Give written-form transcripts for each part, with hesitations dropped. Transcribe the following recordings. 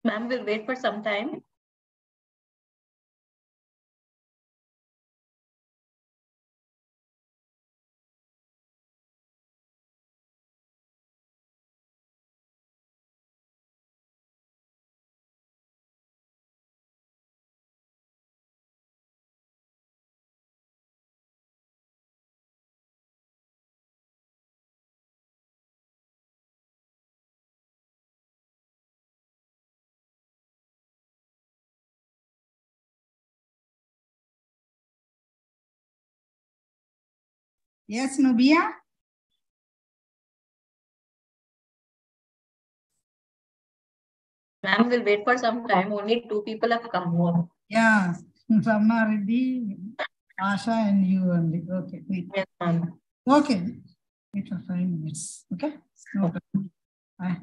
Ma'am, we'll wait for some time. Yes, Nubia? Ma'am, we'll wait for some time. Only 2 people have come home. Yeah, Ramna Reddy, Asha, and you only. Okay, wait. Yes, ma'am. Okay, wait for 5 minutes. Okay, no problem. Bye.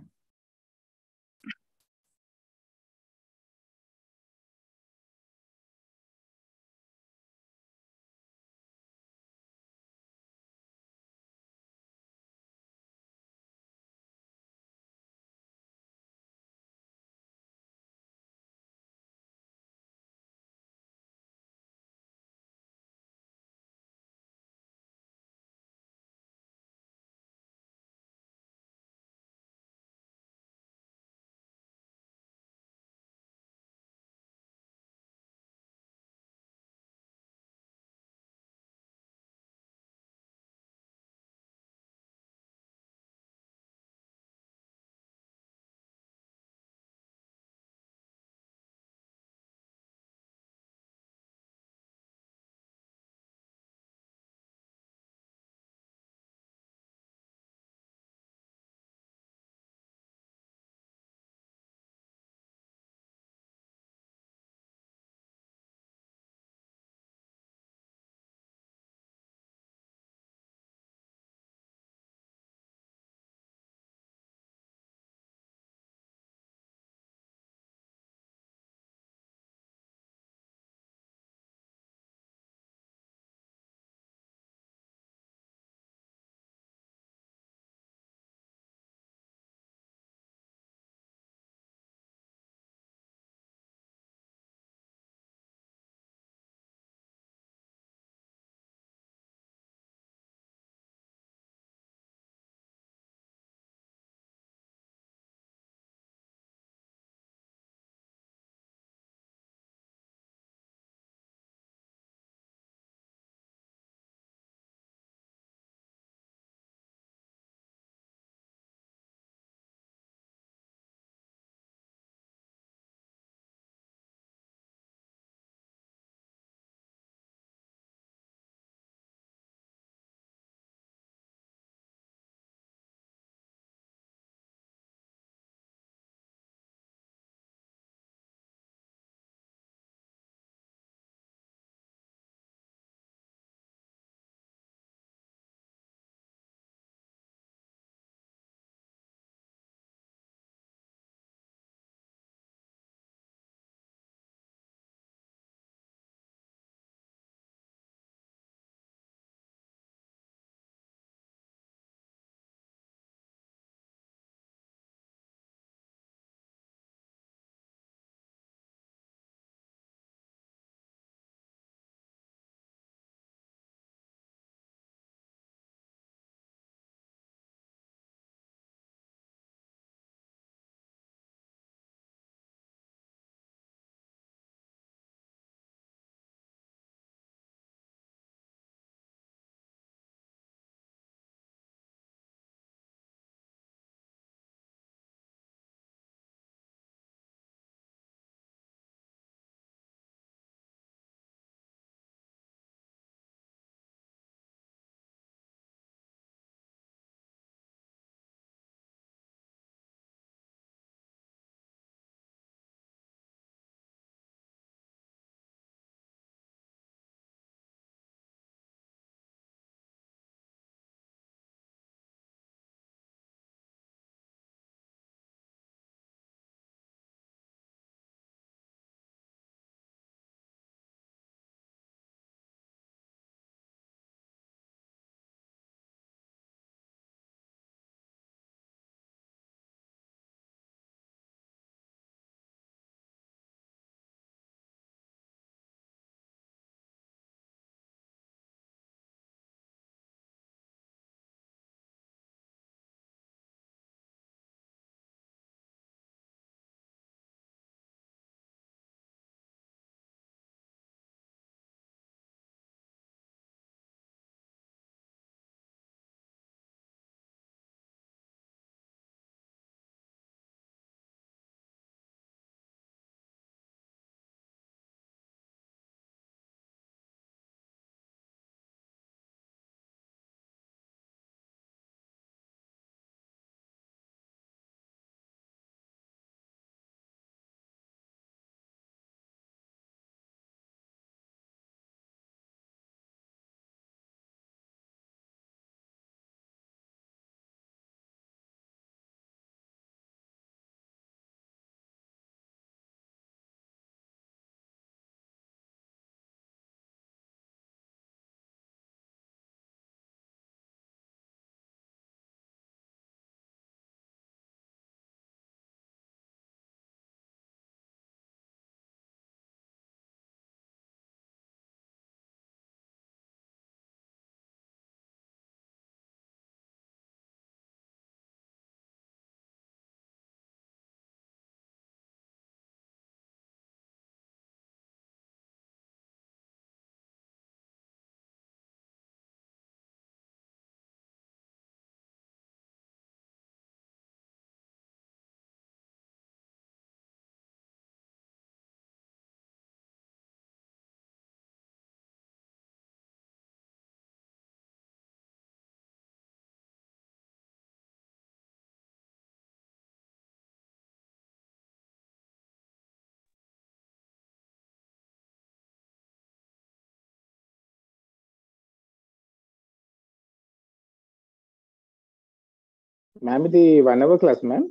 Ma'am ఇది 1 hour class ma'am.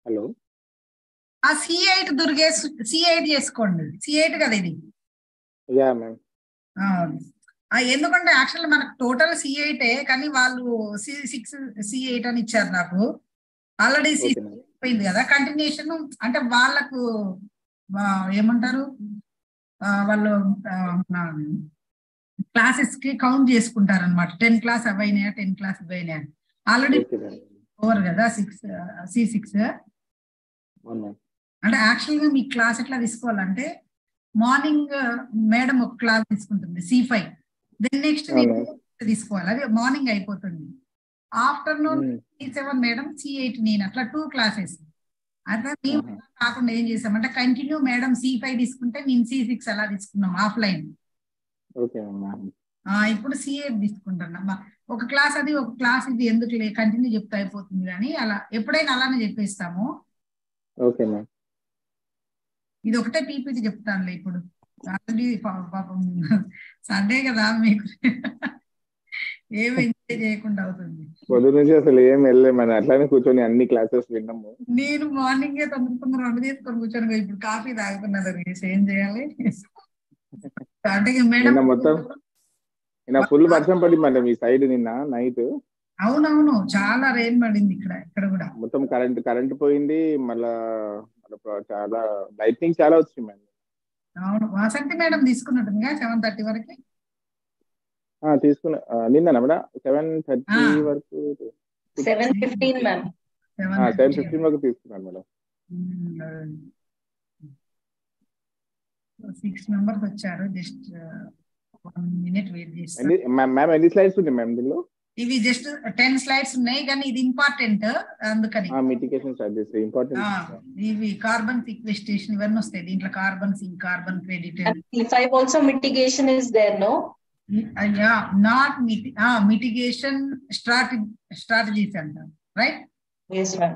Hello, ఆ C8 దుర్గే C8 చేసుకోండి. C8 కదా ఇది. Yeah ma'am. ఎందుకంటే actual మనకు total C8 కానీ వాళ్ళు C6 C8 అని ఇచ్చారు నాకు. Already okay ma'am. పోయింది కదా కంటిన్యూషన్. అంటే వాళ్ళకు ఏమంటారు వాళ్ళు క్లాసెస్ కి కౌంట్ చేసుకుంటారు అనమాట. 10 క్లాస్ అవైనాయా 10 క్లాస్ అవైనాయా. Already okay ma'am. ఓవర్ కదా C6. అవును మ్యామ్. అంటే యాక్చువల్ గా మీ క్లాస్ ఎట్లా తీసుకోవాలంటే మార్నింగ్ మేడం ఒక క్లాస్ తీసుకుంటుంది C5. దెన్ నెక్స్ట్ తీసుకోవాలి, అది మార్నింగ్ అయిపోతుంది. ఆఫ్టర్నూన్ C7 మేడం, C8 నేను, అట్లా 2 క్లాసెస్. అట్లా మేము కాకుండా ఏం చేసామంటే కంటిన్యూ మేడం C5 తీసుకుంటే నేను C6 అలా తీసుకున్నాం ఆఫ్లైన్. Okay ma'am. ఇప్పుడు C8 తీసుకుంటున్నాం. ఒక క్లాస్ అది ఒక క్లాస్ ఇది ఎందుకు కంటిన్యూ చెప్తే అయిపోతుంది కానీ అలా ఎప్పుడైనా అలానే చెప్పేస్తాము. Okay ma'am. ఇది ఒకటే పీపీటీ చెప్తానులే ఇప్పుడు. ఆల్రెడీ పాపం సండే కదా మీకు ఏమి ఎంజాయ్ చేయకుండా అవుతుంది. పొద్దు నుంచి అసలు ఏం వెళ్ళలేమని అట్లానే కూర్చొని అన్ని క్లాసెస్ విన్నాము. నేను మార్నింగే తొందర వంట చేసుకొని కూర్చొని ఇప్పుడు కాఫీ తాగుతున్నారు. ఏం చేయాలి అంటే మేడం మొత్తం ఫుల్ వర్షం పడింది మేడం ఈ సైడ్ నిన్న నైట్. అవునవును, చాలా రెయిన్ పడింది ఇక్కడ కూడా. మొత్తం కరెంట్ పోయింది. మళ్ళా చాలా లైటింగ్ చాలా వచ్చింది మేడం. అవును, వాసంతి మేడం తీసుకున్నట్టుందిగా 7:30 వరకు. తీసుకున్నా నిన్న మేడం 7:30 వరకు 7:15 మ్యామ్. 7:15 వరకు తీసుకున్నాను మేడం. 6 members వచ్చారు. జస్ట్ 1 minute వెయిట్ చేస్తాను. మ్యామ్ ఎన్ని స్లైడ్స్ ఉన్నాయి మ్యామ్ దీనిలో? ఇవి జస్ట్ 10 slides ఉన్నాయి కానీ ఇది ఇంపార్టెంట్ అందుకని. Mitigation strategies important. ఇవి కార్బన్ సీక్వెస్ట్రేషన్ ఇవన్నీ వస్తాయి దీంట్లో. Carbon sync, carbon credit. C5 also mitigation is there, no? Yeah, not mitigation strategies అంటారు, right? Yes ma'am.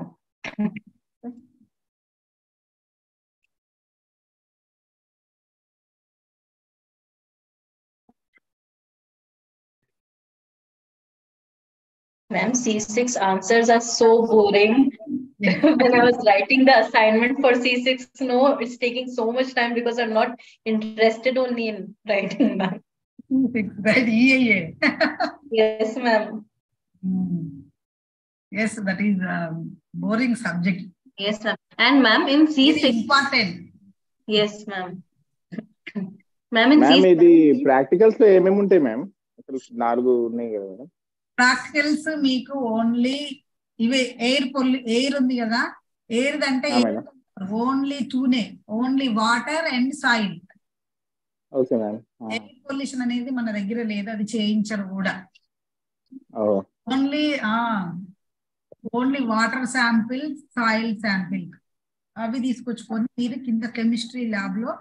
Ma'am, C6 answers are so boring. When I was writing the assignment for C6, no, it's taking so much time because I'm not interested only in writing, ma'am. Right, EAA. Yes, ma'am. Yes, that is boring subject. Yes, ma'am. And ma'am, in C6. It's important. Yes, ma'am. Ma'am, in C6. ఇది practicals లో ఏమేమి ఉంటాయి ma'am? అసలు 4 ఉన్నాయి కదా madam. Practicals మీకు only ఇవే air ఉంది కదా, ఎయిర్ అంటే ఓన్లీ 2నే, only water and soil. Okay ma'am. Air pollution అనేది మన దగ్గర లేదు, అది చేయించరు కూడా. Only water sample, soil sample అవి తీసుకొచ్చుకొని మీరు కింద కెమిస్ట్రీ ల్యాబ్ లో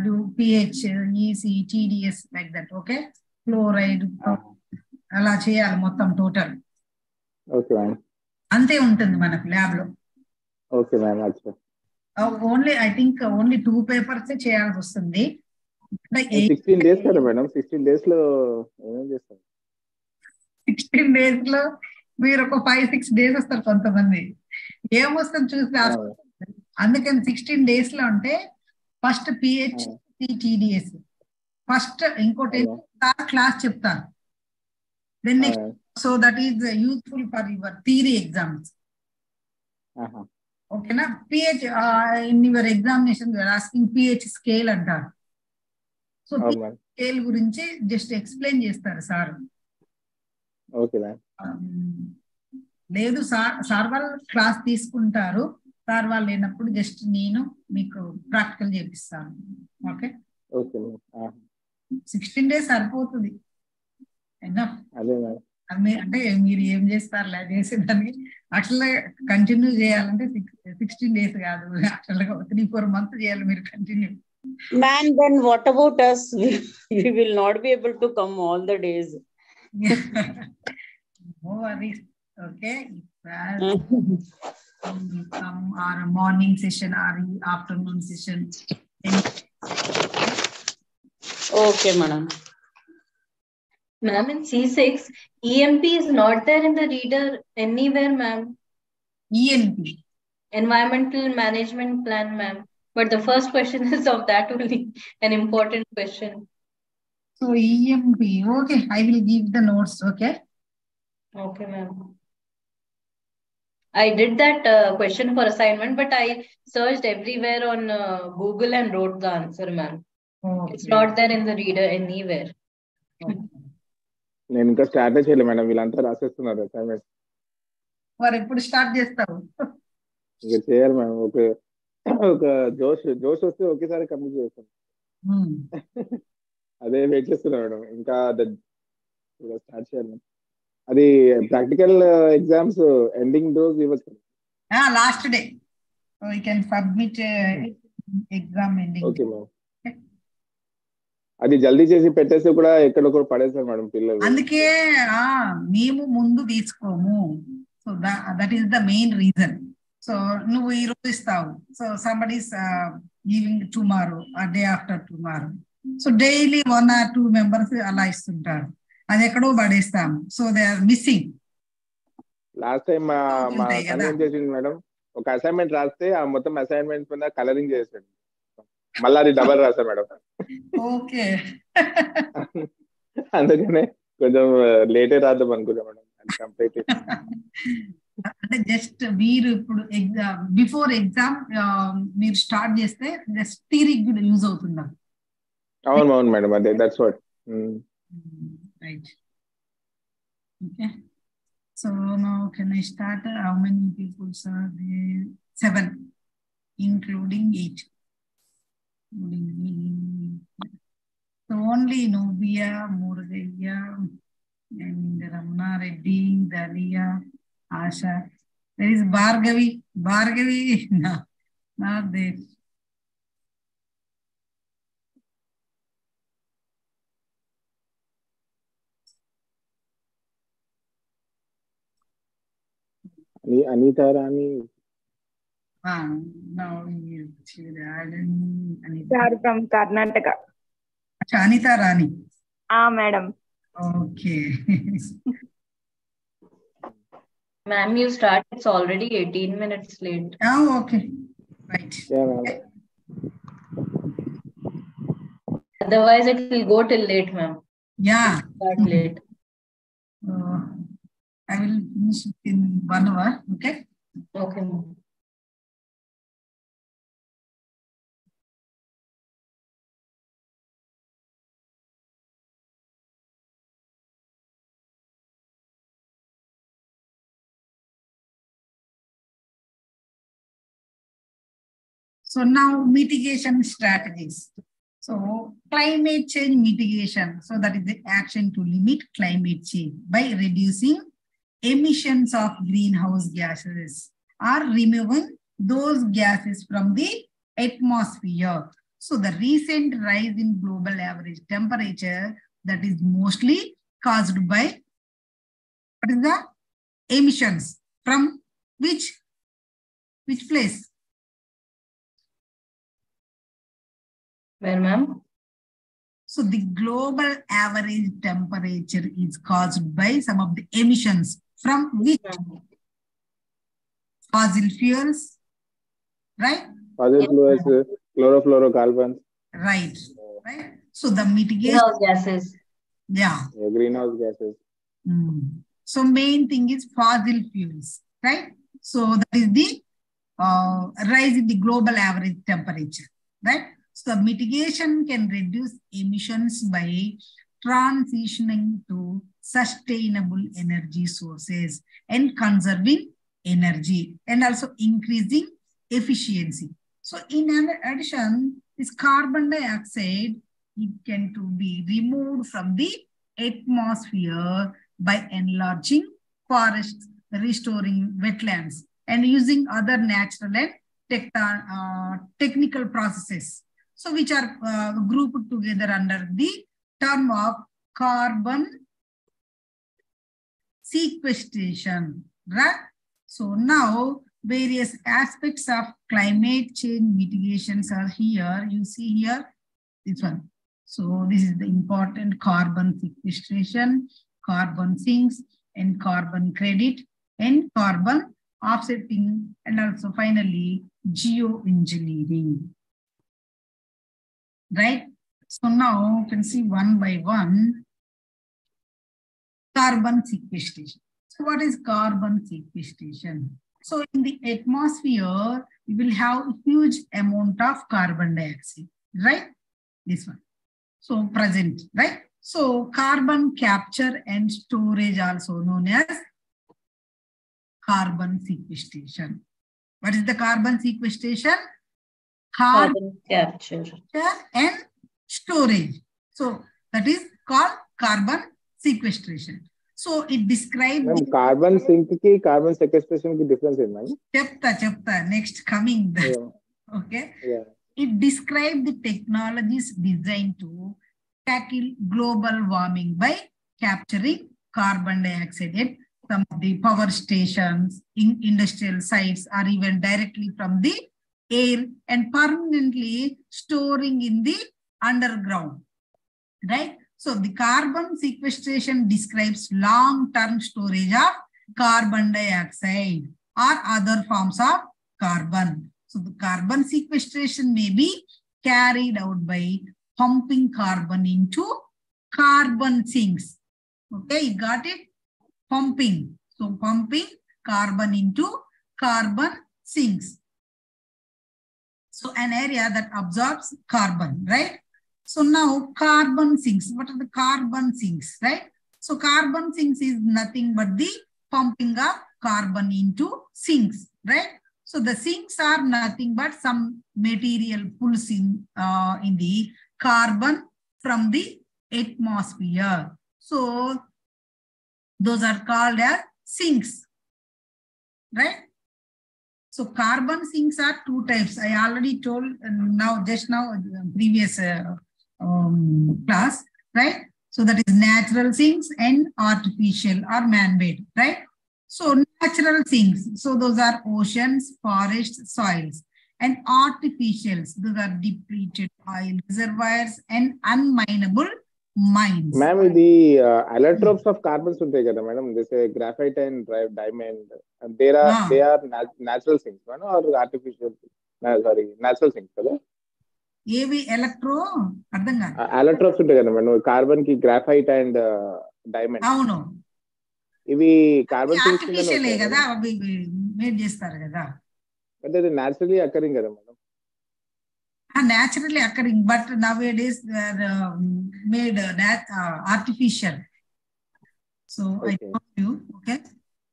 do pH, EC, TDS like that. Okay, fluoride అలా చేయాలి మొత్తం టోటల్. Okay ma'am. అంతే ఉంటుంది మనకు ల్యాబ్ లో. Okay ma'am. Only I think only 2 papers చేయాల్సి వస్తుంది. 16 days కదా మేడం? 16 days లో ఏమేం చేస్తారు? 16 days లో మీరు ఒక 5-6 days వస్తారు కొంతమంది. ఏమొస్తుంది చూస్తే అందుకని 16 days లో అంటే ఫస్ట్ pH, TDS ఫస్ట్, ఇంకోటి క్లాస్ చెప్తాను. Then next, so that is useful for your theory exams. ఓకేనా? pH in your examination asking pH scale అంటారు. సో స్కేల్ గురించి జస్ట్ ఎక్స్ప్లెయిన్ చేస్తారు సార్. లేదు సార్ వాళ్ళు క్లాస్ తీసుకుంటారు, సార్ వాళ్ళు లేనప్పుడు జస్ట్ నేను మీకు ప్రాక్టికల్ చేపిస్తాను. ఓకే, 16 days సరిపోతుంది. అంటే మీరు ఏం చేస్తారు ఇలా చేసేదాన్ని. యాక్చువల్గా కంటిన్యూ చేయాలంటే 16 days కాదు, యాక్చువల్గా 3-4 months చేయాలి మీరు continue. Man, then what about us? We will not be able to come all the days. No worries. Okay, come or a morning session or afternoon session. Okay, madam. Ma'am, in C6, EMP is not there in the reader anywhere, ma'am. ENP. Environmental Management Plan, ma'am. But the first question is of that only, an important question. So EMP. Okay, I will give the notes. Okay. Okay, ma'am. I did that question for assignment, but I searched everywhere on Google and wrote the answer, ma'am. Okay. It's not there in the reader anywhere. నేను ఇంకా start చేయలేదు madam, వీళ్ళంతా రాసేస్తున్నారు assignment. మరి ఎప్పుడు start చేస్తావు? ఇంకా చేయాలి madam. ఒక జోష్ వస్తే ఒకేసారి కంప్లీట్ చేస్తాం. అదే వెయిట్ చేస్తున్నా మేడం. ఇంకా స్టార్ట్ చేయాలి. అది ప్రాక్టికల్ ఎగ్జామ్స్ ఎండింగ్ డోస్ ఇవ్వచ్చు. Last day we can submit exam ending. Okay madam. అది జల్దీ చేసి పెట్టేసి కూడా ఎక్కడొక్కడ పడేస్తారు మేడం పిల్లలు. అందుకే మేము ముందు తీసుకోము. So that is the main reason. So నువ్వు ఈ రోజు ఇస్తావు, so somebody giving tomorrow or day after tomorrow. So daily 1 or 2 members అలా ఇస్తుంటారు, అది ఎక్కడో పడేస్తాము. So they are missing. Last time మా సన్ ఏం చేసింది మేడం, ఒక అసైన్మెంట్ రాస్తే ఆ మొత్తం అసైన్మెంట్ మీద కలరింగ్ చేసాడు, మళ్ళీ అది డబల్ రాసా మేడం. ఓకే. అందుకనే కొంచెం లేటే రాద్దాం అనుకున్నా మేడం. కంప్లీట్ అంటే జస్ట్ మీరు ఇప్పుడు ఎగ్జామ్ బిఫోర్ ఎగ్జామ్ మీరు స్టార్ట్ చేస్తే జస్ట్ థియరీకి కూడా యూజ్ అవుతుందా? అవును మేడం, అదే that's what. Right. Okay. So now can I start? How many peoples are there? 7 including 8. So only Nobia, Murugaya, and Ramna Reddy, Dalia, Asha. There is Bhargavi. Bhargavi, no, not there. Anita Rani. No, Anita from Karnataka. Anita Rani. Madam. Okay. Ma'am, you start. It's already 18 minutes late. Okay. Right. Yeah, ma'am. Otherwise, it will go till late, ma'am. Yeah. Start late. I will finish in 1 hour. Okay. Okay, ma'am. So now mitigation strategies. So climate change mitigation. So that is the action to limit climate change by reducing emissions of greenhouse gases or removing those gases from the atmosphere. So the recent rise in global average temperature that is mostly caused by what is the emissions from which place? Where, ma'am? So the global average temperature is caused by some of the emissions from which? Fossil fuels, right? Fossil fuels, chlorofluorocarbons. Right. So the mitigation. Greenhouse gases. Yeah. Greenhouse gases. So main thing is fossil fuels, right? So that is the rise in the global average temperature, right? So the mitigation can reduce emissions by transitioning to sustainable energy sources and conserving energy and also increasing efficiency. So in addition, this carbon dioxide, it can to be removed from the atmosphere by enlarging forests, restoring wetlands, and using other natural and technical processes. So which are grouped together under the term of carbon sequestration, right? So now various aspects of climate change mitigations are here. You see here, this one. So this is the important carbon sequestration, carbon sinks, and carbon credit, and carbon offsetting, and also finally geoengineering. Right? So now you can see one by one carbon sequestration. So what is carbon sequestration? So in the atmosphere, we will have a huge amount of carbon dioxide, right? This one. So present, right? So carbon capture and storage, also known as carbon sequestration. What is the carbon sequestration? Carbon capture and storage. So that is called carbon sequestration. So it describes carbon sink ki carbon sequestration ki difference is, ma'am. Chapta. Next coming. Yeah. Okay. Yeah. It describes the technologies designed to tackle global warming by capturing carbon dioxide at some of the power stations, in industrial sites, or even directly from the air and permanently storing in the underground. Right? So the carbon sequestration describes long-term storage of carbon dioxide or other forms of carbon. So the carbon sequestration may be carried out by pumping carbon into carbon sinks. Okay, you got it? Pumping. So pumping carbon into carbon sinks. So an area that absorbs carbon, right? So now carbon sinks. What are the carbon sinks, right? So carbon sinks is nothing but the pumping of carbon into sinks, right? So the sinks are nothing but some material pulls in the carbon from the atmosphere. So those are called as sinks, right? So carbon sinks are two types. I already told just now, previous class, right? So that is natural sinks and artificial or man-made, right? So natural sinks, so those are oceans, forests, soils, and artificials, those are depleted oil reservoirs and unminable mines. Ma'am, the allotropes of carbons untai kada, madam. This graphite and diamond. They are natural sinks, madam, or artificial? Sorry, natural sinks, kada. ఏవి electro అర్థం కాదు. అలట్రోప్స్ ఉంటాయి కదా madam, carbon కి graphite and diamond. అవును, ఇవి carbon artificial కదా, అవి మేడ్ చేస్తారు కదా. అంటే అది నేచురల్లీ అకరింగ్ కదా madam. Naturally occurring, but nowadays they are made artificial. So okay. I told you, okay.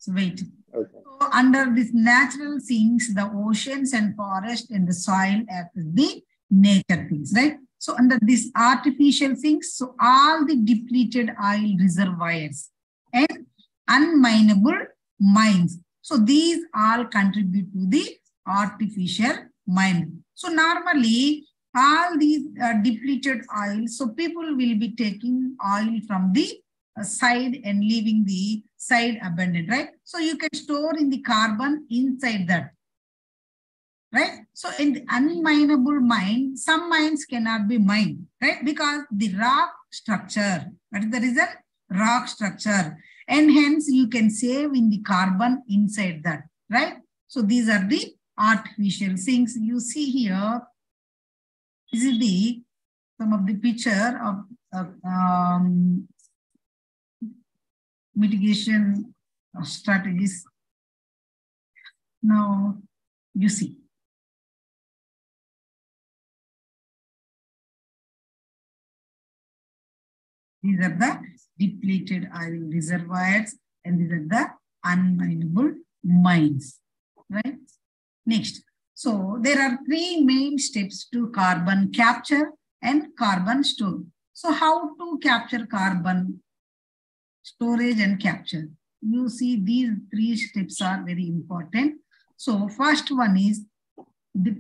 So wait. Okay. So under this natural sinks, the oceans and forest and the soil act as the nature things, right? So under this artificial sinks, so all the depleted oil reservoirs and unminable mines. So these all contribute to the artificial mining. So normally all these depleted oil, so people will be taking oil from the side and leaving the side abandoned, right? So you can store in the carbon inside that, right? So in the unminable mine, some mines cannot be mined, right? Because the rock structure, what is the reason? Rock structure. And hence you can save in the carbon inside that, right? So these are the artificial sinks. You see here, this is some of the picture of mitigation strategies. Now you see. These are the depleted oil reservoirs and these are the unminable mines, right? Next. So there are three main steps to carbon capture and carbon storage. So how to capture carbon, storage and capture? You see these three steps are very important. So first one is the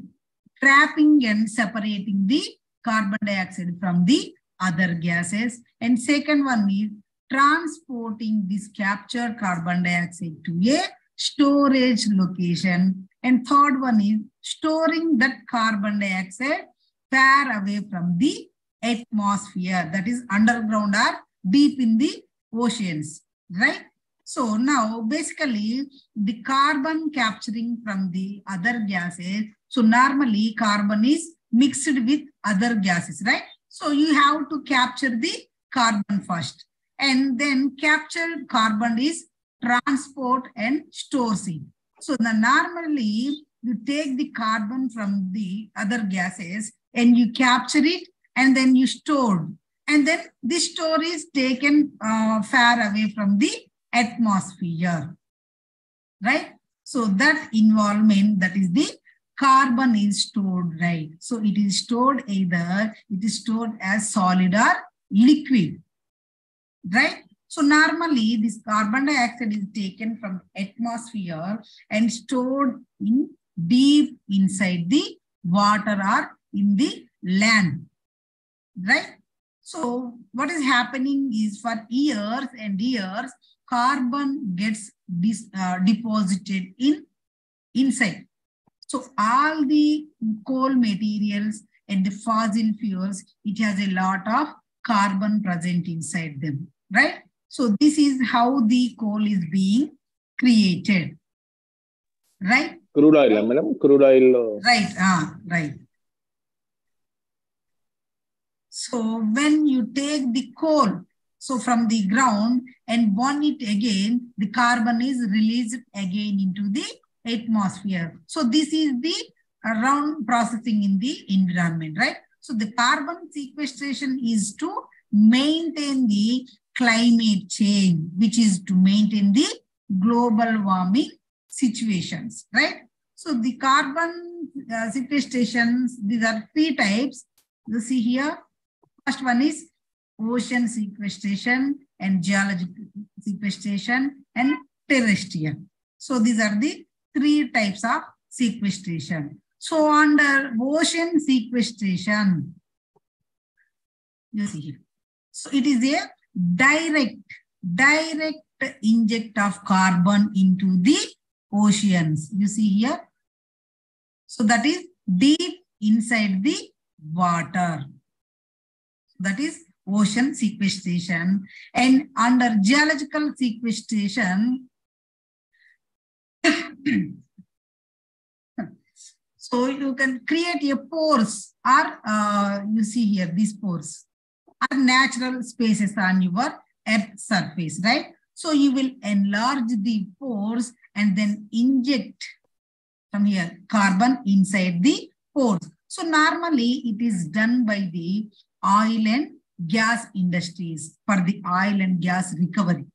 trapping and separating the carbon dioxide from the other gases. And second one is transporting this captured carbon dioxide to a storage location. And third one is storing that carbon dioxide far away from the atmosphere, that is underground or deep in the oceans, right? So now basically the carbon capturing from the other gases. So normally carbon is mixed with other gases, right? So you have to capture the carbon first, and then captured carbon is transport and stores it. So normally you take the carbon from the other gases and you capture it and then you store. And then this store is taken far away from the atmosphere, right? So that involvement, that is the carbon is stored, right? So it is stored either, it is stored as solid or liquid, right? So normally this carbon dioxide is taken from atmosphere and stored in deep inside the water or in the land, right? So what is happening is for years and years, carbon gets deposited inside. So all the coal materials and the fossil fuels, it has a lot of carbon present inside them, right? So this is how the coal is being created, right? Crude oil, madam. Crude oil. Right. Right. So when you take the coal, so from the ground and burn it again, the carbon is released again into the atmosphere. So this is the around processing in the environment, right? So the carbon sequestration is to maintain the climate change, which is to maintain the global warming situations, right? So the carbon sequestrations, these are 3 types. You see here. First one is ocean sequestration and geological sequestration and terrestrial. So these are the 3 types of sequestration. So under ocean sequestration, you see here. So it is a direct inject of carbon into the oceans. You see here. So that is deep inside the water. That is ocean sequestration. And under geological sequestration, so you can create a pores or you see here, these pores are natural spaces on your Earth surface, right? So you will enlarge the pores and then inject from here carbon inside the pores. So normally it is done by the oil and gas industries for the oil and gas recovery,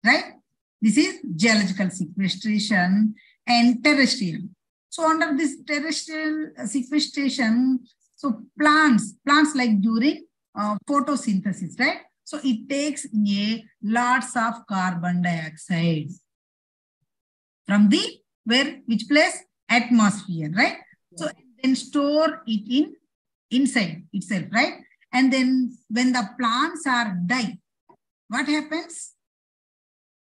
right? This is geological sequestration and terrestrial. So under this terrestrial sequestration, so plants like during photosynthesis, right? So it takes lots of carbon dioxide from the which place? Atmosphere, right? So then store it inside itself, right? And then when the plants are die, what happens?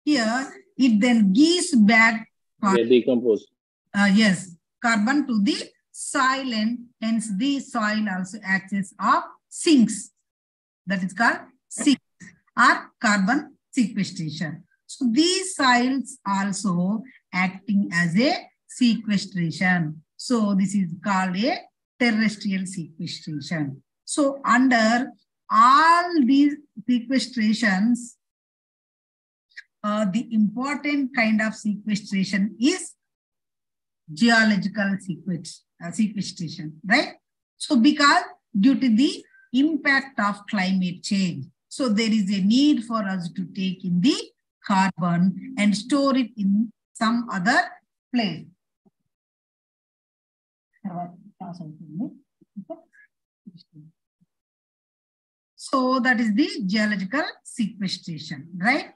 Here, it then gives back They decompose. Yes, carbon to the soil, and hence the soil also acts as sinks. That is called sinks or carbon sequestration. So these soils also acting as a sequestration. So this is called a terrestrial sequestration. So under all these sequestrations, the important kind of sequestration is geological sequestration, right? So because due to the impact of climate change, so there is a need for us to take in the carbon and store it in some other place. So that is the geological sequestration, right?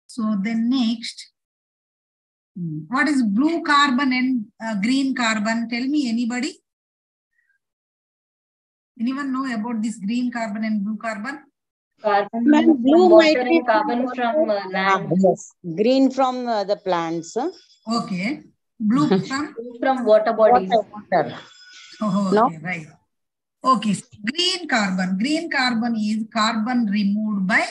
So then next, what is blue carbon and green carbon? Tell me, anybody? Anyone know about this green carbon and blue carbon? Carbon Ma'am, blue from water might be and carbon from land. yes. Green from the plants. Okay. Blue From water bodies. Water. Oh, No? okay, right. Okay, so green carbon. Green carbon is carbon removed by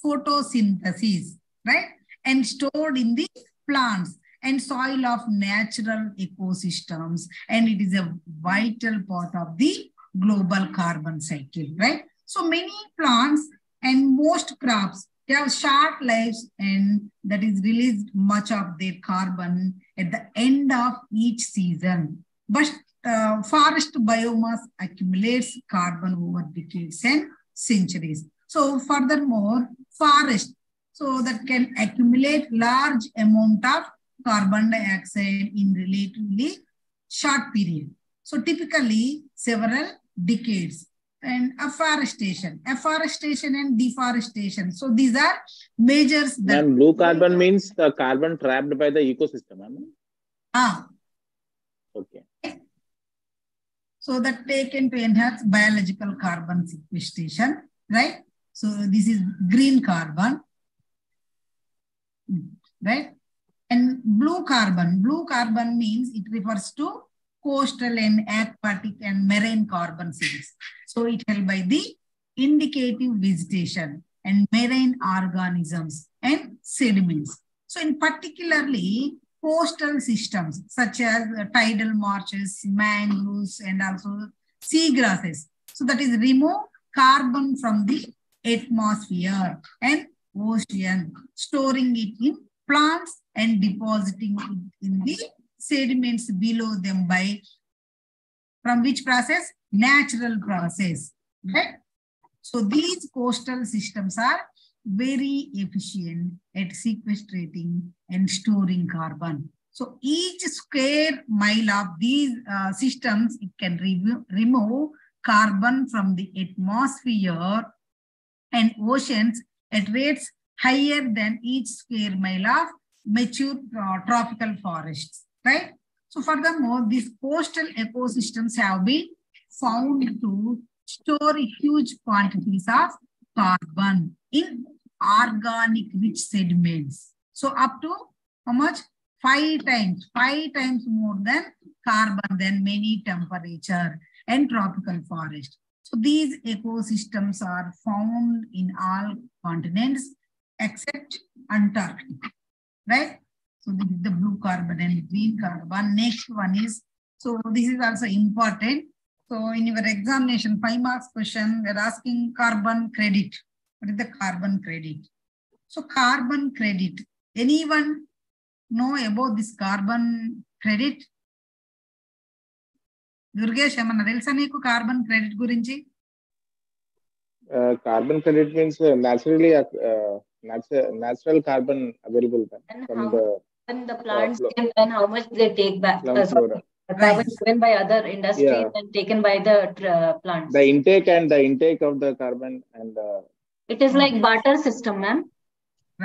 photosynthesis, right? And stored in the plants and soil of natural ecosystems. And it is a vital part of the global carbon cycle, right? So many plants and most crops, they have short lives and that is released much of their carbon at the end of each season. But forest biomass accumulates carbon over decades and centuries. So furthermore, forest, so that can accumulate large amount of carbon dioxide in relatively short period. So typically several decades. And afforestation and deforestation. So these are measures that... And blue carbon means the carbon trapped by the ecosystem. Okay. So that taken to enhance biological carbon sequestration, right? So this is green carbon, right? And blue carbon means it refers to coastal and aquatic and marine carbon sinks. So it held by the indicative vegetation and marine organisms and sediments. So in particularly coastal systems such as tidal marshes, mangroves, and also seagrasses. So that is remove carbon from the atmosphere and ocean, storing it in plants and depositing it in the sediments below them by, from which process? Natural process, right? So these coastal systems are very efficient at sequestrating and storing carbon. So each square mile of these systems, it can remove carbon from the atmosphere and oceans at rates higher than each square mile of mature tropical forests, right? So furthermore, these coastal ecosystems have been found to store huge quantities of carbon in organic rich sediments. So up to how much? 5 times more than carbon than many temperature and tropical forest. So these ecosystems are found in all continents except Antarctica, right? So this is the blue carbon and green carbon. Next one is, so this is also important. So in your examination, 5 marks question, we're asking carbon credit. What is the carbon credit? So carbon credit, anyone know about this carbon credit? Durgesh, ఏమన్నా తెలుసా నీకు carbon credit గురించి? Carbon credit means naturally natural carbon available from the plants and how much they take back. Carbon given by other industries and taken by the plants. The intake of the carbon and it is like barter system, ma'am.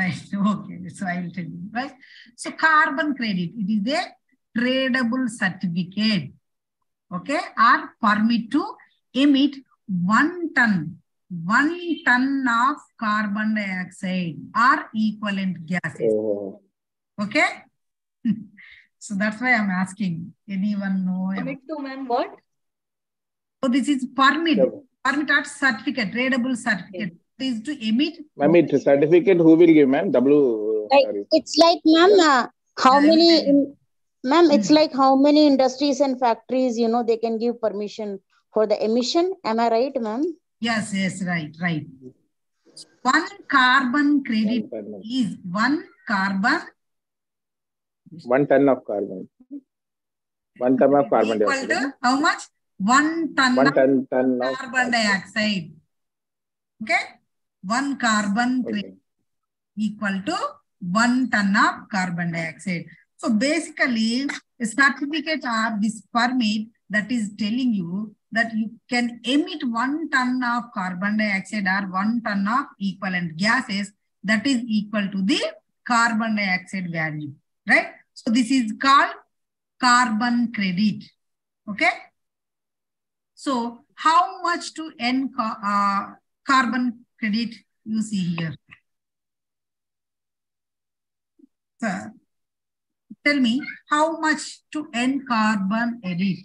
Right. Okay. So I will tell you. Right. So carbon credit, it is a tradable certificate. Okay, or permit to emit 1 ton of carbon dioxide or equivalent gases. Oh. Okay. So that's why I'm asking. Anyone know? Permit to, ma'am, what? So this is permit. Permit or certificate, tradable certificate. It is to emit. Ma'am, it's a certificate. Who will give, ma'am? It's like, ma'am, how many? Ma'am, it's like how many industries and factories, they can give permission for the emission. Am I right, ma'am? Yes, right. 1 carbon credit is 1 carbon. 1 ton of carbon. 1 ton of carbon dioxide. Equal to how much? 1 ton of carbon dioxide. Okay? 1 carbon credit equal to 1 ton of carbon dioxide. So basically, a certificate or this permit that is telling you that you can emit 1 ton of carbon dioxide or 1 ton of equivalent gases that is equal to the carbon dioxide value, right? So this is called carbon credit, okay? So how much to earn carbon credit you see here? Sir, tell me how much to earn carbon credit.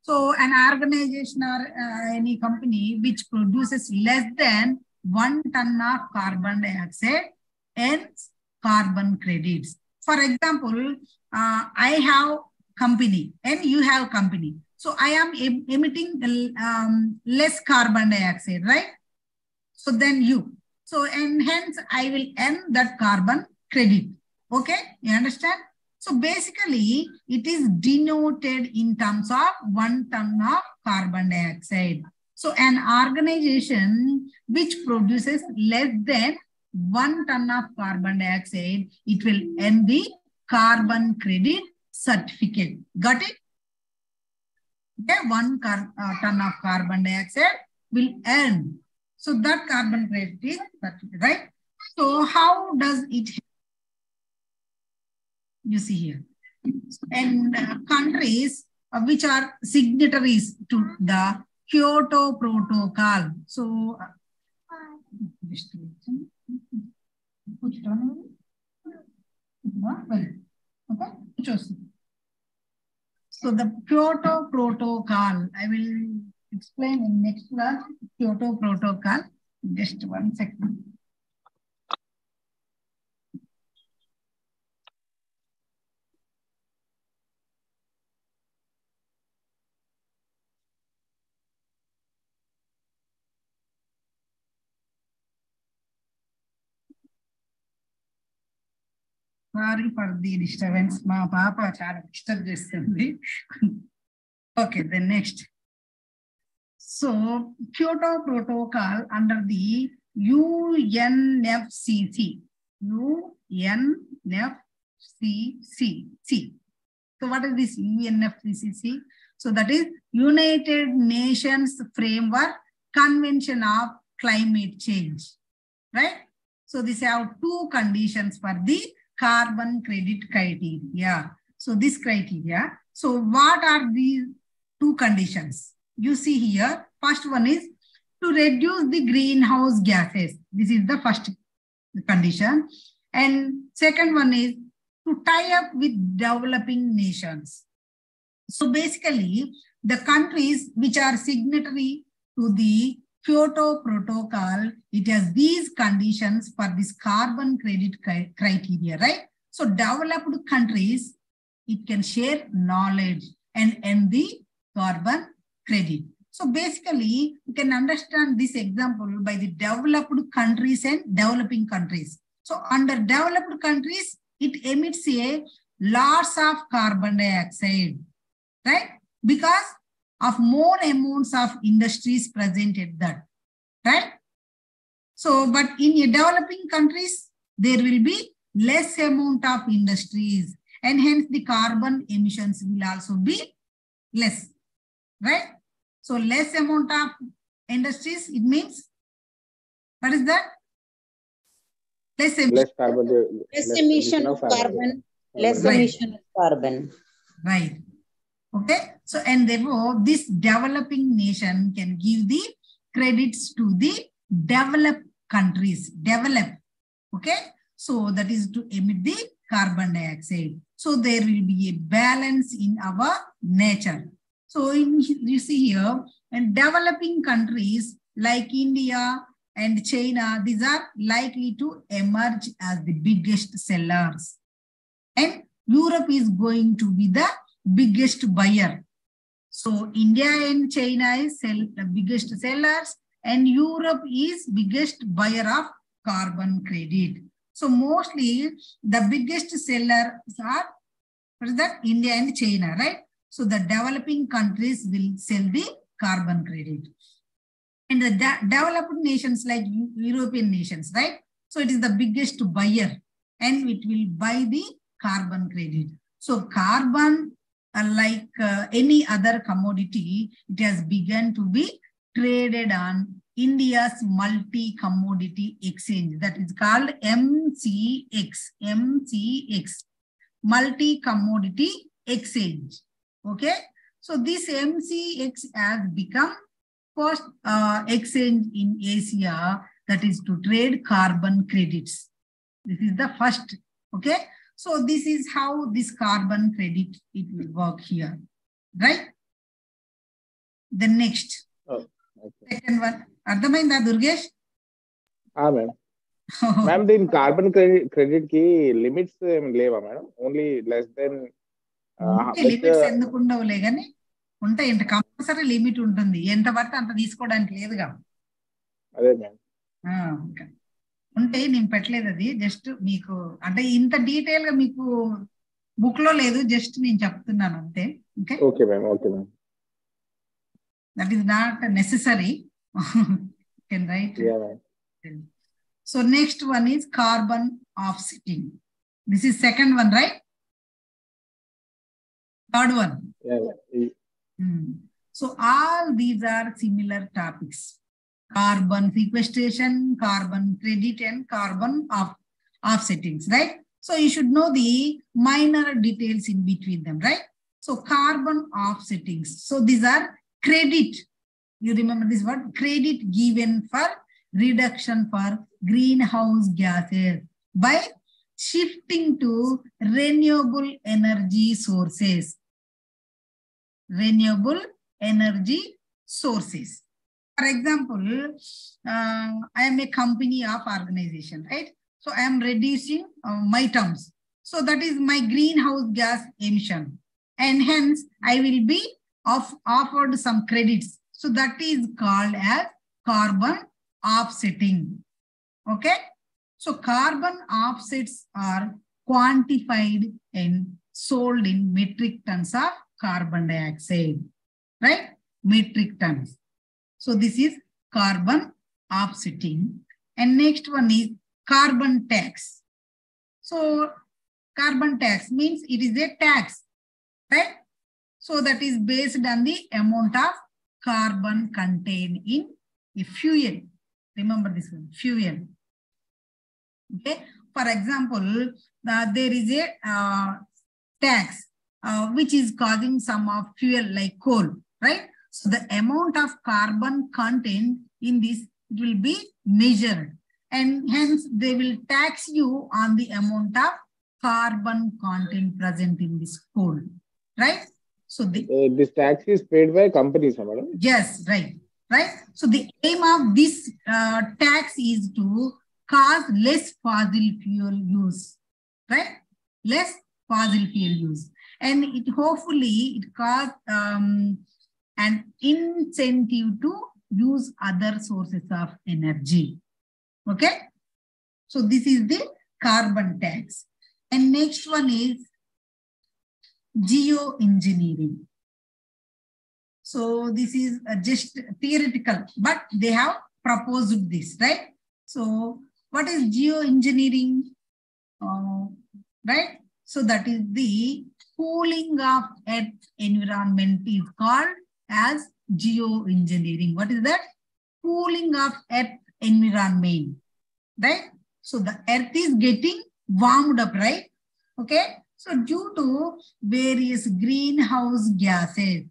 So an organization or any company which produces less than 1 ton of carbon dioxide earns carbon credits. For example, I have company and you have company. So I am emitting less carbon dioxide, right? So then you. So and hence I will earn that carbon credit. Okay, you understand? So basically, it is denoted in terms of 1 ton of carbon dioxide. So an organization which produces less than 1 ton of carbon dioxide, it will earn the carbon credit certificate. Got it? Okay, 1 ton of carbon dioxide will earn. So that carbon credit is certificate, right? So how does it? You see here. And countries which are signatories to the Kyoto Protocol. So, okay. So the Kyoto Protocol, I will explain in next class. Kyoto Protocol. Just 1 second. Sorry for the disturbance. Ma papa chala disturb chestundi. Okay, then next. So Kyoto Protocol under the UNFCCC. UNFCCC. So what is this UNFCCC? So that is United Nations Framework Convention of Climate Change. Right? So these have 2 conditions for the carbon credit criteria. So this criteria. So what are these 2 conditions? You see here, first one is to reduce the greenhouse gases. This is the first condition. And second one is to tie up with developing nations. So basically, the countries which are signatory to the Kyoto Protocol, it has these conditions for this carbon credit criteria, right? So developed countries, it can share knowledge and end the carbon credit. So basically, you can understand this example by the developed countries and developing countries. So under developed countries, it emits a lots of carbon dioxide, right? Because of more amounts of industries present at that, right? So, but in developing countries, there will be less amount of industries and hence the carbon emissions will also be less, right? So less amount of industries, it means, what is that? Less emission of carbon. Less emission of carbon. Right. Okay. So, and therefore, this developing nation can give the credits to the developed countries. Develop. Okay. So, that is to emit the carbon dioxide. So, there will be a balance in our nature. So, you see here, and developing countries like India and China, these are likely to emerge as the biggest sellers. And Europe is going to be the biggest buyer. So India and China is the biggest sellers and Europe is biggest buyer of carbon credit. So mostly the biggest sellers are, what is that? India and China, right? So the developing countries will sell the carbon credit. And the developed nations like European nations, right? So it is the biggest buyer and it will buy the carbon credit. So carbon, like any other commodity, it has begun to be traded on India's multi-commodity exchange. That is called MCX. MCX, multi-commodity exchange. Okay. So this MCX has become first exchange in Asia that is to trade carbon credits. This is the first. Okay. So this is how this carbon credit, it will work here, right? Then next. Oh, okay. Second one. Ardhamainda, Durgesh? Ma'am. Ma'am, the carbon credit ki limits leva, madam. Only less than. Limits ఎందుకు ఉండవులే కానీ ఉంటాయి. Compulsory limit ఉంటుంది. ఎంత పడితే అంత తీసుకోవడానికి లేదుగా. అదే మ్యామ్. ఉంటే నేను పెట్టలేదు, అది జస్ట్ మీకు అంటే ఇంత డీటెయిల్ గా మీకు బుక్ లో లేదు, జస్ట్ నేను చెప్తున్నాను అంతే. Okay okay ma'am. Okay ma'am. That is not necessary. Can right. So next one is carbon offsetting. This is second one, right? Third one. So all these are similar topics: carbon sequestration, carbon credit, and carbon offsettings, right? So you should know the minor details in between them, right? So carbon offsettings. So these are credit. You remember this word? Credit given for reduction for greenhouse gases by shifting to renewable energy sources. Renewable energy sources. For example, I am a company of organization, right? So I am reducing my terms. So that is my greenhouse gas emission. And hence I will be offered some credits. So that is called as carbon offsetting. Okay? So carbon offsets are quantified and sold in metric tons of carbon dioxide, right? Metric tons. So this is carbon offsetting. And next one is carbon tax. So carbon tax means it is a tax, right? So that is based on the amount of carbon contained in a fuel. Remember this one, fuel. Okay. For example, there is a tax which is causing some of fuel like coal, right? So the amount of carbon content in this, it will be measured, and hence they will tax you on the amount of carbon content present in this coal, right? So this tax is paid by companies, madam? Yes, right. So the aim of this tax is to cause less fossil fuel use, right? Less fossil fuel use. And it hopefully it cause an incentive to use other sources of energy. Okay. So this is the carbon tax. And next one is geoengineering. So this is just theoretical, but they have proposed this, right? So what is geoengineering? Right? So that is the cooling of Earth environment is called as geoengineering. What is that? Cooling of Earth environment, right? So the Earth is getting warmed up, right? Okay. So due to various greenhouse gases,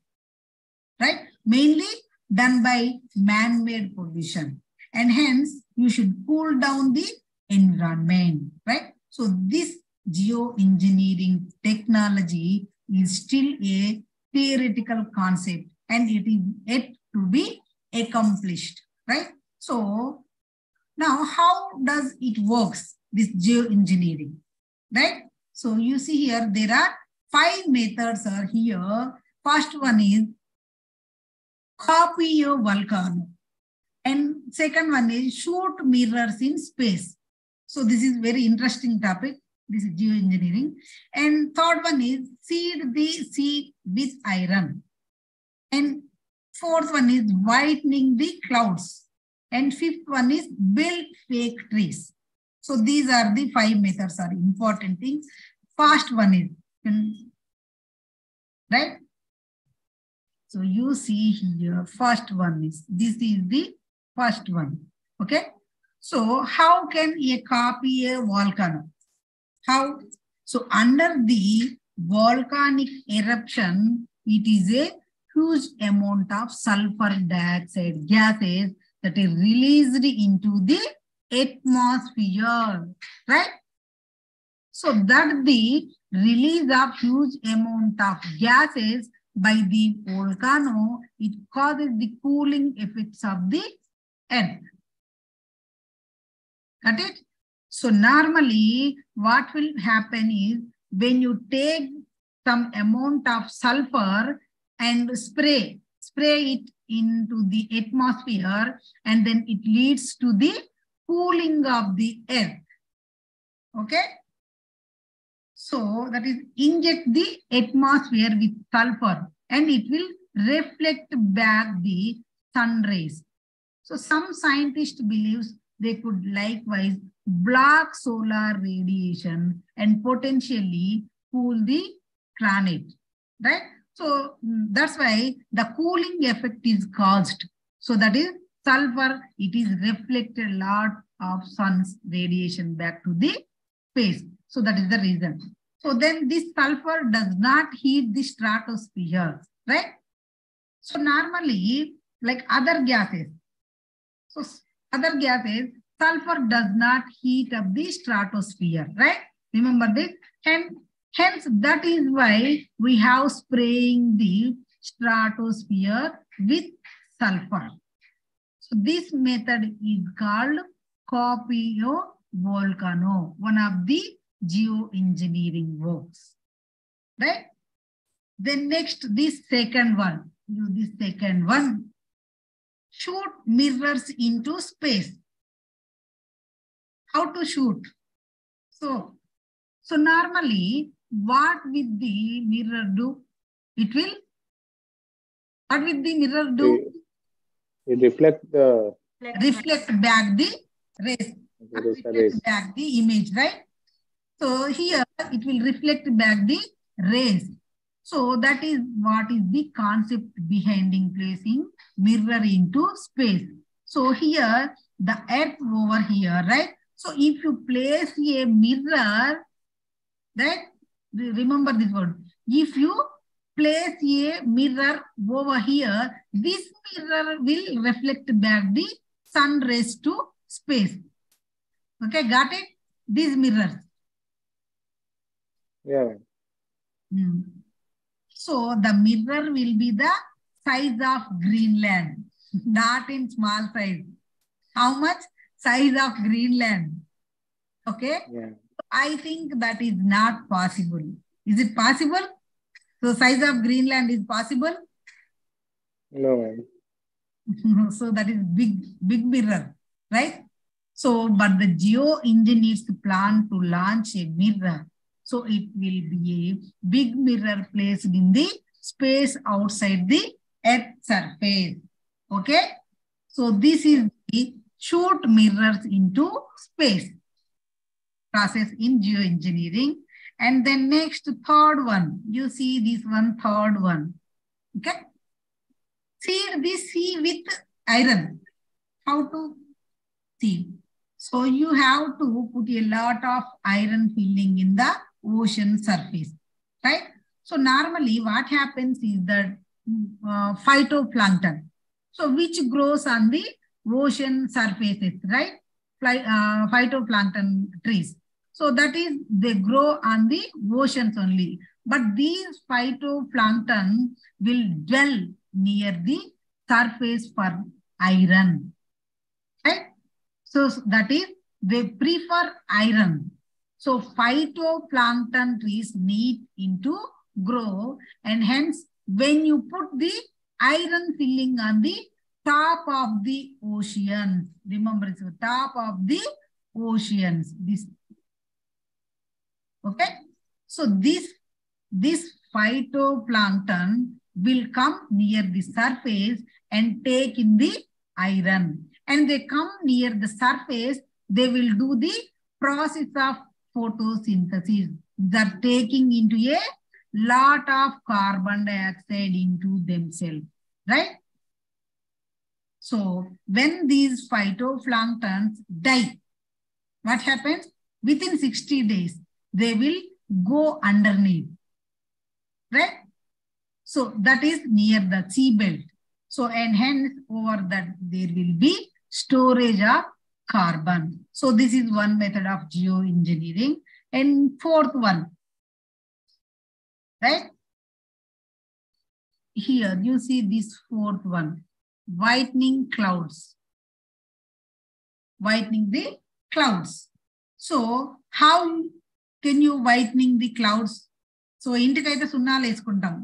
right? Mainly done by man-made pollution. And hence you should cool down the environment, right? So this geoengineering technology is still a theoretical concept and it is yet to be accomplished, right? So now how does it works, this geoengineering, right? So you see here there are 5 methods are here. First one is copy a volcano, and second one is shoot mirrors in space. So this is very interesting topic. This is geoengineering. And third one is seed the sea with iron. And fourth one is whitening the clouds. And fifth one is build fake trees. So these are the 5 methods are important things. First one is, right? So you see here, first one is, this is the first one. Okay. So how can a copy a volcano? How? So under the volcanic eruption, it is a huge amount of sulfur dioxide gases that is released into the atmosphere, right? So that the release of huge amount of gases by the volcano, it causes the cooling effects of the earth. Got it? So normally what will happen is when you take some amount of sulfur and spray it into the atmosphere, and then it leads to the cooling of the earth. Okay? So that is, inject the atmosphere with sulfur and it will reflect back the sun rays. So some scientists believes they could likewise block solar radiation and potentially cool the planet, right? So that's why the cooling effect is caused. So that is sulfur, it is reflected a lot of sun's radiation back to the space. So that is the reason. So then this sulfur does not heat the stratosphere, right? So normally, like other gases, sulfur does not heat up the stratosphere, right? Remember this? And hence, that is why we have spraying the stratosphere with sulfur. So this method is called copiovolcano, one of the geoengineering works, right? Then next, this second one, shoot mirrors into space. How to shoot? So normally, what will the mirror do? It will, what will the mirror do? It reflect back the rays. Reflect back the image, right? So here it will reflect back the rays. So that is what is the concept behind placing mirror into space. So here the earth over here, right? So if you place a mirror, right? Remember this word. If you place a mirror over here, this mirror will reflect back the sun rays to space. Okay, got it? These mirrors. Yeah. So the mirror will be the size of Greenland, not in small size. How much? Size of Greenland. Okay? Yeah. I think that is not possible. Is it possible? So size of Greenland is possible? No. So that is big mirror, right? So, but the geoengineers plan to launch a mirror. So it will be a big mirror placed in the space outside the Earth's surface. Okay? So this is the shoot mirrors into space process in geoengineering. And then next, third one. You see this one, third one. Okay? Seed this sea with iron. How to see? So you have to put a lot of iron filling in the ocean surface, right? So normally what happens is that phytoplankton, so which grows on the ocean surfaces, right? Phytoplankton trees. So that is, they grow on the oceans only. But these phytoplankton will dwell near the surface for iron, right? So that is, they prefer iron. So phytoplankton trees need to grow, and hence when you put the iron filling on the top of the ocean, remember it's the top of the oceans. This, okay? So this phytoplankton will come near the surface and take in the iron. And they come near the surface, they will do the process of photosynthesis. They're taking into a lot of carbon dioxide into themselves, right? So when these phytoplanktons die, what happens? Within 60 days, they will go underneath, right? So that is near the seabed. So, and hence over that there will be storage of carbon. So this is one method of geoengineering. And fourth one, right? here you see this fourth one, whitening clouds. Whitening the clouds. So how can you whitening the clouds? So ఇంటికైతే సున్నాలు వేసుకుంటాం.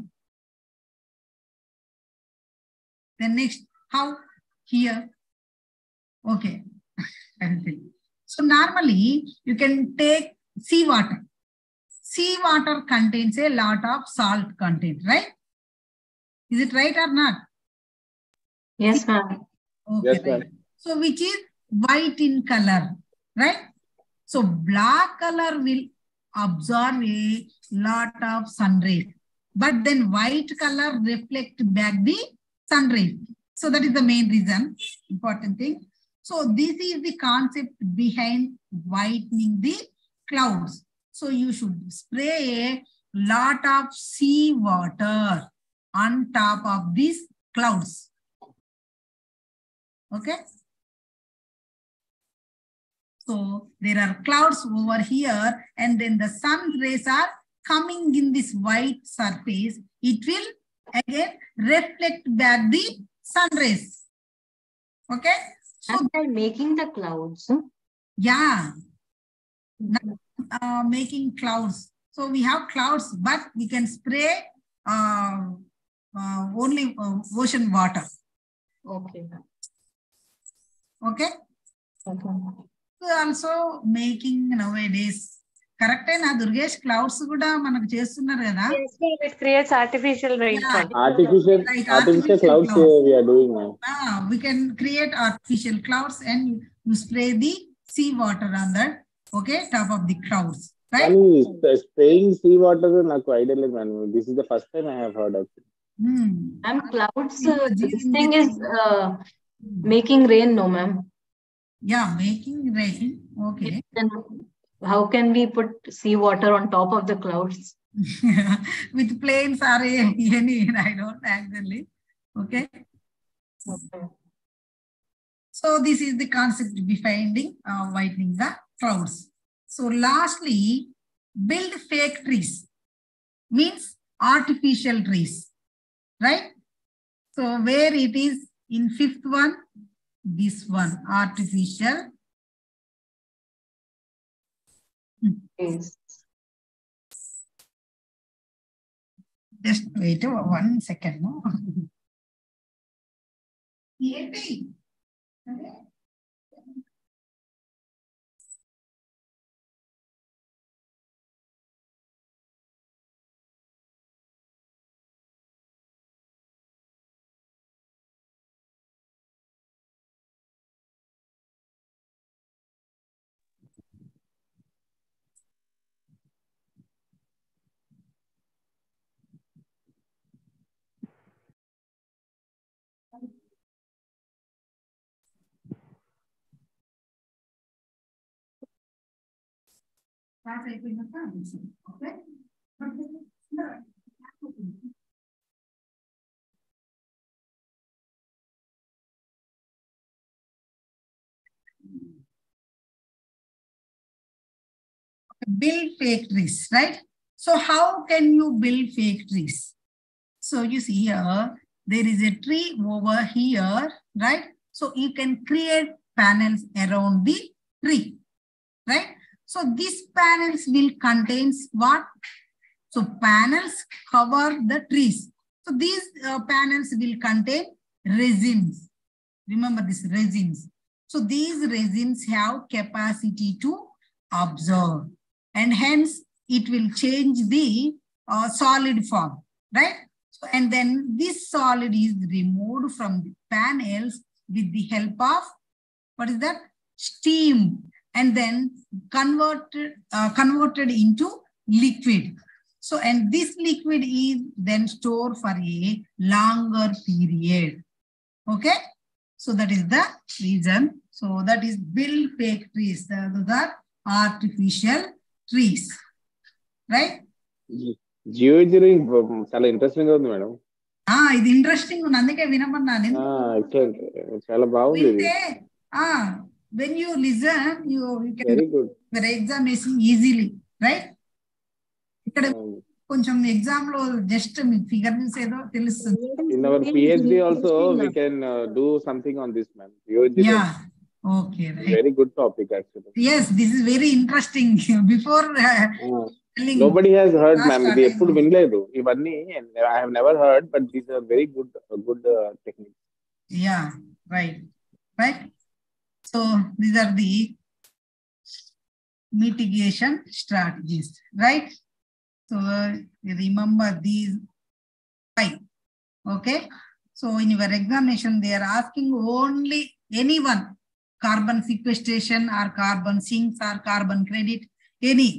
Then next, how? Here. Okay. So normally you can take seawater. Seawater contains a lot of salt content, right? Is it right or not? Yes, ma'am. Okay, Yes, right. ma'am. So which is white in color, right? So black color will absorb a lot of sun rays, but then white color reflect back the sun rays. So that is the main reason, important thing. So this is the concept behind whitening the clouds. So you should spray a lot of sea water on top of these clouds. Okay. So there are clouds over here, and then the sun rays are coming in this white surface. It will again reflect back the sun rays. Okay. So And by making the clouds. yeah, making clouds. So we have clouds, but we can spray only ocean water. Okay. Okay. Okay. Also making nowadays. Correct na Durgesh, clouds kuda manaku chestunaru kada. Yes, ma'am, it creates artificial rainfall. Artificial clouds we are doing now. We can create artificial clouds and you spray the sea water on that, okay, top of the clouds, right? Spraying sea water naku idea లేదు, man. This is the first time I have heard of it. Ma'am, clouds, this thing is making rain, no, ma'am. Yeah, making rain. Okay. Then how can we put sea water on top of the clouds? With planes or any, I don't actually. Okay. Okay. So this is the concept behind whitening the clouds. So lastly, build fake trees. Means artificial trees. Right? So where it is in fifth one, this one, artificial. Yes. Just wait 1 second. No? Okay. Build fake trees, right? So how can you build fake trees? So you see here, there is a tree over here, right? So you can create panels around the tree, right? So these panels will contain what? So panels cover the trees. So these panels will contain resins. Remember this, resins. So these resins have capacity to absorb, and hence it will change the solid form, right? So, and then this solid is removed from the panels with the help of, what is that? Steam, and then converted into liquid. So, and this liquid is then stored for a longer period. Okay. So that is the reason. So that is build fake trees. Those are artificial trees. Right? Geoengineering చాలా interesting గా ఉంది madam. ఇది interesting ఉంది, అందుకే వినమన్నాను. చాలా బాగుంది ఇది. When you listen, you can very good the examination easily, right? ఇక్కడ కొంచెం ఎగ్జామ్ లో జస్ట్ మీకు ఫిగర్ చూసేదో తెలుస్తుంది. In our PhD also, we can do something on this, ma'am. Yeah. Okay. Right. Very good topic, actually. Yes, this is very interesting. Before telling, nobody has heard, ma'am. ఇది ఎప్పుడు వినలేదు ఇవన్నీ. I have never heard, but these are very good techniques. Yeah. Right. So these are the mitigation strategies, right? So remember these 5. Okay. So in your examination, they are asking only anyone, carbon sequestration or carbon sinks or carbon credit, any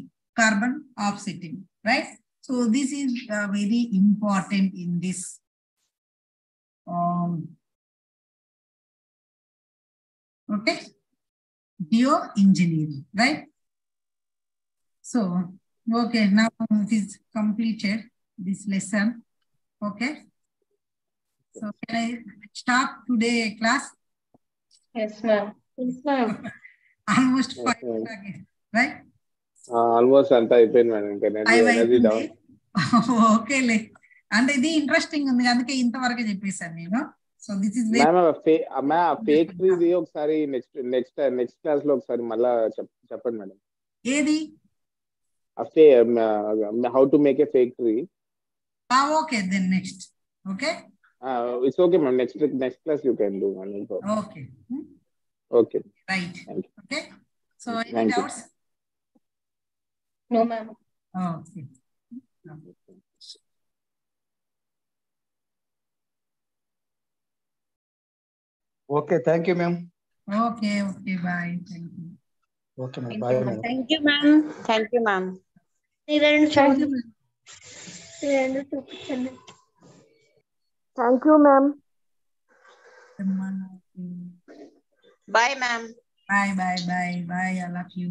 carbon offsetting, right? So this is very important in this okay, bioengineering, right? So, okay, now it is completed, this lesson. Okay. So can I start today class? Yes, ma'am. Almost 5 o'clock, right? Almost anta అయిపోయింది madam. Energy down. ఓకేలే, అంటే ఇది interesting ఉంది అందుకే ఇంతవరకు చెప్పేశాను నేను. So this is fake tree ఒకసారి నెక్స్ట్ క్లాస్ లో ఒకసారి మళ్ళా చెప్పండి మేడం. ఏది? How to make a fake tree. Okay, then next. Okay, it's okay ma'am. Next class you can do. Okay okay, right. Okay, so any Thank you. Doubts? No, ma'am. Okay. Okay, thank you, ma'am. Okay, bye. Thank you. Okay, ma'am. Bye, ma'am. Thank you, ma'am. Thank you, ma'am. Thank you, ma'am. Bye, ma'am. Bye. I love you.